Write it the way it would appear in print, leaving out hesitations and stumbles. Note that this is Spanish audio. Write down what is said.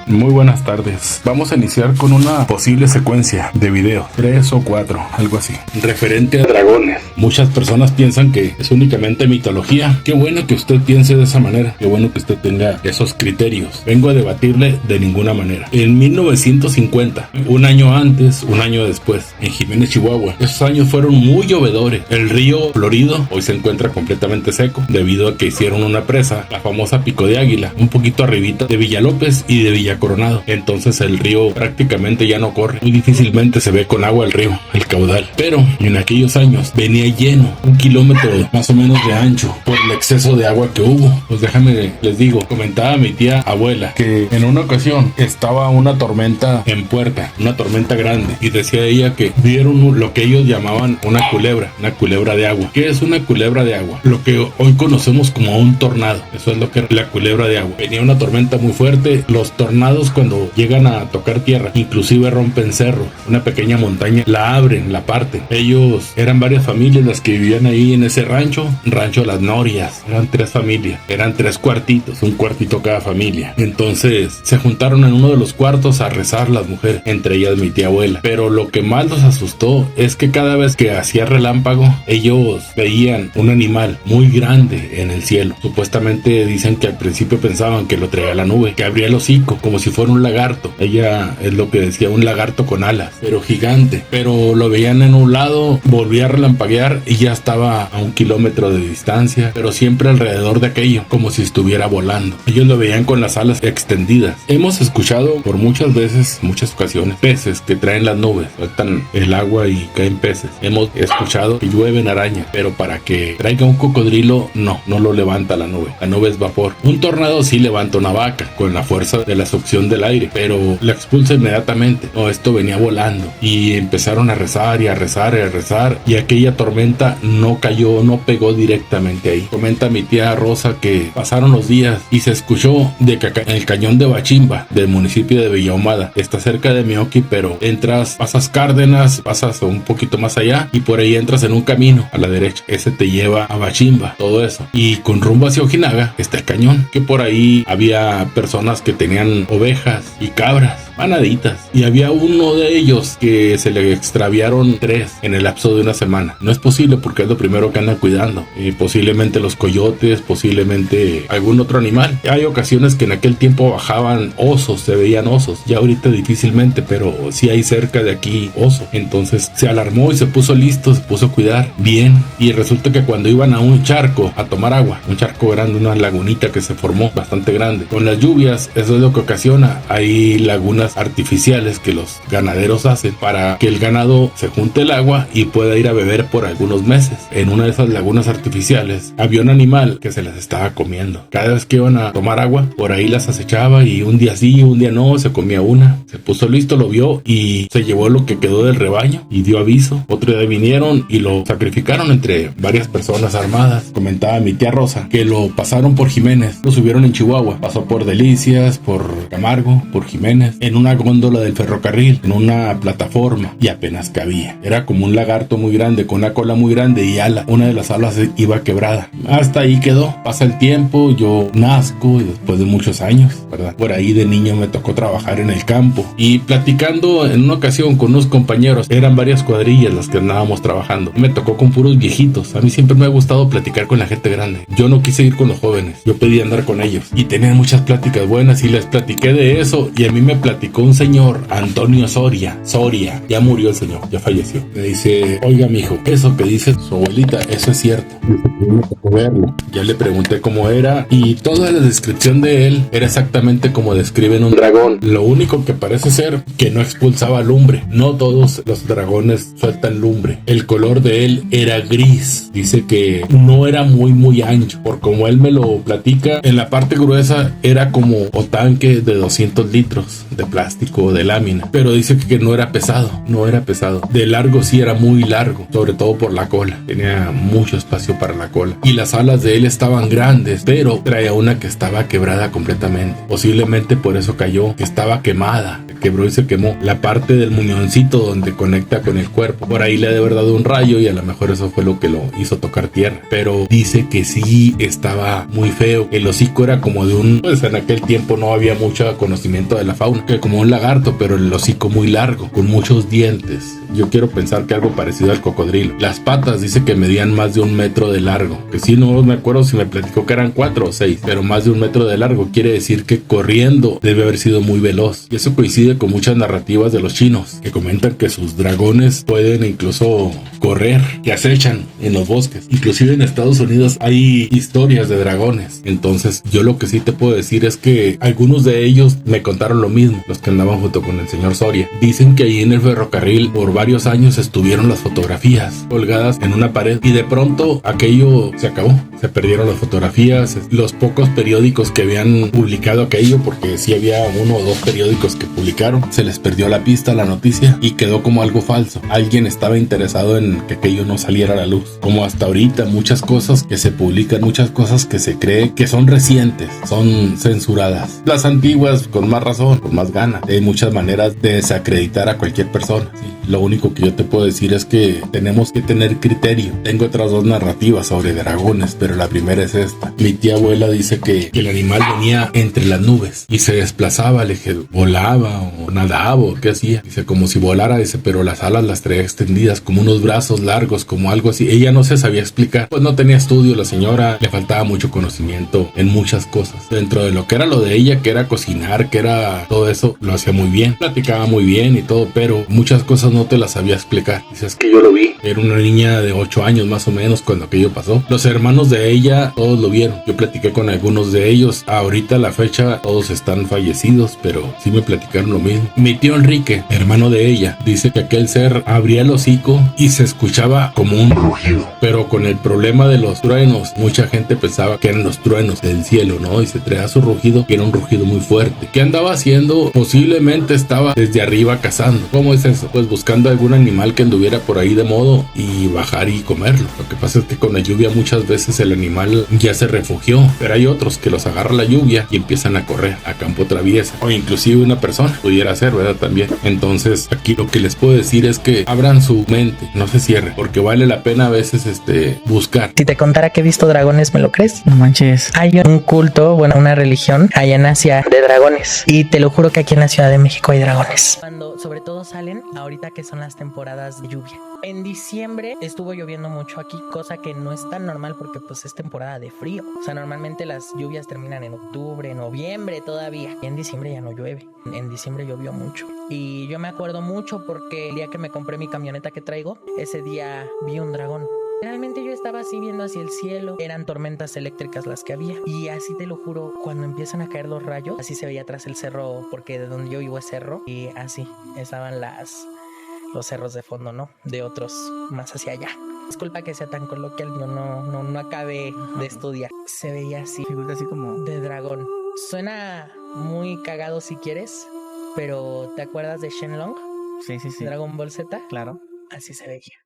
Muy buenas tardes. Vamos a iniciar con una posible secuencia de videos, 3 o 4, algo así, referente a dragones. Muchas personas piensan que es únicamente mitología. Qué bueno que usted piense de esa manera, qué bueno que usted tenga esos criterios. Vengo a debatirle de ninguna manera. En 1950, un año antes, un año después, en Jiménez, Chihuahua, esos años fueron muy llovedores. El río Florido hoy se encuentra completamente seco debido a que hicieron una presa, la famosa Pico de Águila, un poquito arribita de Villalópez y de Villa Coronado. Entonces el río prácticamente ya no corre, muy difícilmente se ve con agua el río, el caudal. Pero en aquellos años venía lleno, 1 kilómetro más o menos de ancho, por el exceso de agua que hubo. Pues déjame les digo, comentaba mi tía abuela que en una ocasión estaba una tormenta en puerta, una tormenta grande, y decía ella que vieron lo que ellos llamaban una culebra de agua. ¿Qué es una culebra de agua? Lo que hoy conocemos como un tornado. Eso es lo que era la culebra de agua. Venía una tormenta muy fuerte. Los tornados, cuando llegan a tocar tierra, inclusive rompen cerros, una pequeña montaña, la abren, la parten. Ellos eran varias familias las que vivían ahí en ese rancho Las Norias. Eran 3 familias, eran 3 cuartitos, un cuartito cada familia. Entonces se juntaron en uno de los cuartos a rezar las mujeres, entre ellas mi tía abuela. Pero lo que más los asustó es que cada vez que hacía relámpago, ellos veían un animal muy grande en el cielo. Supuestamente dicen que al principio pensaban que lo traía la nube, que abría el hocico como si fuera un lagarto. Ella es lo que decía, un lagarto con alas, pero gigante. Pero lo veían en un lado, volvía a relampaguear y ya estaba a 1 kilómetro de distancia, pero siempre alrededor de aquello, como si estuviera volando. Ellos lo veían con las alas extendidas. Hemos escuchado por muchas veces, muchas ocasiones, peces que traen las nubes, sueltan el agua y caen peces. Hemos escuchado que llueven arañas, pero para que traiga un cocodrilo, no lo levanta la nube es vapor. Un tornado sí levanta una vaca con la fuerza de la succión del aire, pero la expulsa inmediatamente. No, esto venía volando y empezaron a rezar y a rezar y a rezar, y aquella tormenta no cayó, no pegó directamente ahí. Comenta mi tía Rosa que pasaron los días y se escuchó de que en el cañón de Bachimba, del municipio de Villa Ahumada, está cerca de Meoqui, pero pasas Cárdenas, pasas un poquito más allá y por ahí entras en un camino a la derecha. Ese te lleva a Bachimba, todo eso. Y con rumbo hacia Ojinaga está el cañón, que por ahí había personas que tenían ovejas y cabras, manaditas, y había uno de ellos que se le extraviaron 3 en el lapso de una semana. No es posible porque es lo primero que andan cuidando, posiblemente los coyotes, posiblemente algún otro animal. Hay ocasiones que en aquel tiempo bajaban osos, se veían osos, ya ahorita difícilmente, pero sí hay cerca de aquí oso. Entonces se alarmó y se puso listo, se puso a cuidar bien, y resulta que cuando iban a un charco a tomar agua, un charco grande, una lagunita que se formó bastante grande, con las lluvias, eso es lo que ocasiona, hay lagunas artificiales que los ganaderos hacen para que el ganado se junte el agua y pueda ir a beber por algunos meses. En una de esas lagunas artificiales había un animal que se las estaba comiendo. Cada vez que iban a tomar agua, por ahí las acechaba, y un día sí, un día no, se comía una. Se puso listo, lo vio y se llevó lo que quedó del rebaño y dio aviso. Otro día vinieron y lo sacrificaron entre varias personas armadas. Comentaba mi tía Rosa que lo pasaron por Jiménez, lo subieron en Chihuahua, pasó por Delicias, por Camargo, por Jiménez, en una góndola del ferrocarril, en una plataforma, y apenas cabía. Era como un lagarto muy grande, con una cola muy grande y ala. Una de las alas iba quebrada. Hasta ahí quedó. Pasa el tiempo, yo nazco y después de muchos años, ¿verdad? Por ahí de niño me tocó trabajar en el campo, y platicando en una ocasión con unos compañeros, eran varias cuadrillas las que andábamos trabajando. Me tocó con puros viejitos. A mí siempre me ha gustado platicar con la gente grande. Yo no quise ir con los jóvenes, yo pedí andar con ellos, y tenían muchas pláticas buenas, y les platiqué de eso, y a mí me platicó un señor, Antonio Soria, ya murió el señor, ya falleció. Me dice: oiga, mijo, eso que dice su abuelita, eso es cierto. Me tocó verlo. Ya le pregunté cómo era, y toda la descripción de él era exactamente como describen un dragón. Lo único que parece ser que no expulsaba lumbre. No todos los dragones sueltan lumbre. El color de él era gris. Dice que no era muy ancho, por como él me lo platica. En la parte gruesa era como o tanque de 200 litros de plástico o de lámina, pero dice que no era pesado. De largo sí era muy largo, sobre todo por la cola. Tenía mucho espacio para la cola, y las alas de él estaban grandes, pero traía una que estaba quebrada completamente. Posiblemente por eso cayó, que estaba quemada quebró y se quemó la parte del muñoncito donde conecta con el cuerpo. Por ahí le ha de haber dado un rayo y a lo mejor eso fue lo que lo hizo tocar tierra. Pero dice que sí estaba muy feo. El hocico era como de un... Pues en aquel tiempo no había mucho conocimiento de la fauna. Que como un lagarto, pero el hocico muy largo, con muchos dientes. Yo quiero pensar que algo parecido al cocodrilo. Las patas dice que medían más de 1 metro de largo. Que sí, no me acuerdo si me platicó que eran 4 o 6, pero más de 1 metro de largo. Quiere decir que corriendo debe haber sido muy veloz. Y eso coincide con muchas narrativas de los chinos, que comentan que sus dragones pueden incluso correr, que acechan en los bosques. Inclusive en Estados Unidos hay historias de dragones. Entonces yo lo que sí te puedo decir es que algunos de ellos me contaron lo mismo, los que andaban junto con el señor Soria. Dicen que ahí en el ferrocarril por varios años estuvieron las fotografías colgadas en una pared y de pronto aquello se acabó. Se perdieron las fotografías, los pocos periódicos que habían publicado aquello, porque sí había 1 o 2 periódicos que publicaron, se les perdió la pista, la noticia, y quedó como algo falso. Alguien estaba interesado en que aquello no saliera a la luz. Como hasta ahorita muchas cosas que se publican, muchas cosas que se cree que son recientes, son censuradas. Las antiguas con más razón, con más ganas. Hay muchas maneras de desacreditar a cualquier persona. ¿Sí? Lo único que yo te puedo decir es que tenemos que tener criterio. Tengo otras 2 narrativas sobre dragones, pero la primera es esta. Mi tía abuela dice que el animal venía entre las nubes y se desplazaba, le dije, volaba o nadaba o qué hacía. Dice, como si volara, dice, pero las alas las traía extendidas, como unos brazos largos, como algo así. Ella no se sabía explicar, pues no tenía estudio la señora, le faltaba mucho conocimiento en muchas cosas. Dentro de lo que era lo de ella, que era cocinar, que era todo eso, lo hacía muy bien, platicaba muy bien y todo, pero muchas cosas no te las sabía explicar. Dices que yo lo vi. Era una niña de 8 años más o menos cuando aquello pasó. Los hermanos de ella todos lo vieron. Yo platiqué con algunos de ellos. Ahorita a la fecha todos están fallecidos, pero sí me platicaron lo mismo. Mi tío Enrique, hermano de ella, dice que aquel ser abría el hocico y se escuchaba como un rugido. Pero con el problema de los truenos, mucha gente pensaba que eran los truenos del cielo, ¿no? Y se traía su rugido, que era un rugido muy fuerte. ¿Qué andaba haciendo? Posiblemente estaba desde arriba cazando. ¿Cómo es eso? Pues buscando algún animal que anduviera por ahí de modo y bajar y comerlo. Lo que pasa es que con la lluvia muchas veces el animal ya se refugió, pero hay otros que los agarra la lluvia y empiezan a correr a campo traviesa, o inclusive una persona pudiera ser, ¿verdad? También. Entonces aquí lo que les puedo decir es que abran su mente, no se cierren, porque vale la pena a veces buscar. Si te contara que he visto dragones, ¿me lo crees? No manches. Hay un culto, bueno, una religión allá en Asia de dragones, y te lo juro que aquí en la Ciudad de México hay dragones. Cuando sobre todo salen ahorita que son las temporadas de lluvia. En diciembre estuvo lloviendo mucho aquí, cosa que no es tan normal porque pues es temporada de frío. O sea, normalmente las lluvias terminan en octubre, noviembre todavía. Y en diciembre ya no llueve. En diciembre llovió mucho. Y yo me acuerdo mucho porque el día que me compré mi camioneta que traigo, ese día vi un dragón. Realmente yo estaba así viendo hacia el cielo, eran tormentas eléctricas las que había, y así te lo juro, cuando empiezan a caer los rayos, así se veía atrás el cerro, porque de donde yo vivo es cerro, y así estaban los cerros de fondo, ¿no? De otros más hacia allá. Disculpa que sea tan coloquial, yo no acabé de estudiar. Se veía así, figura así como de dragón. Suena muy cagado si quieres, pero ¿te acuerdas de Shenlong? Sí. Dragon Ball Z. Claro. Así se veía.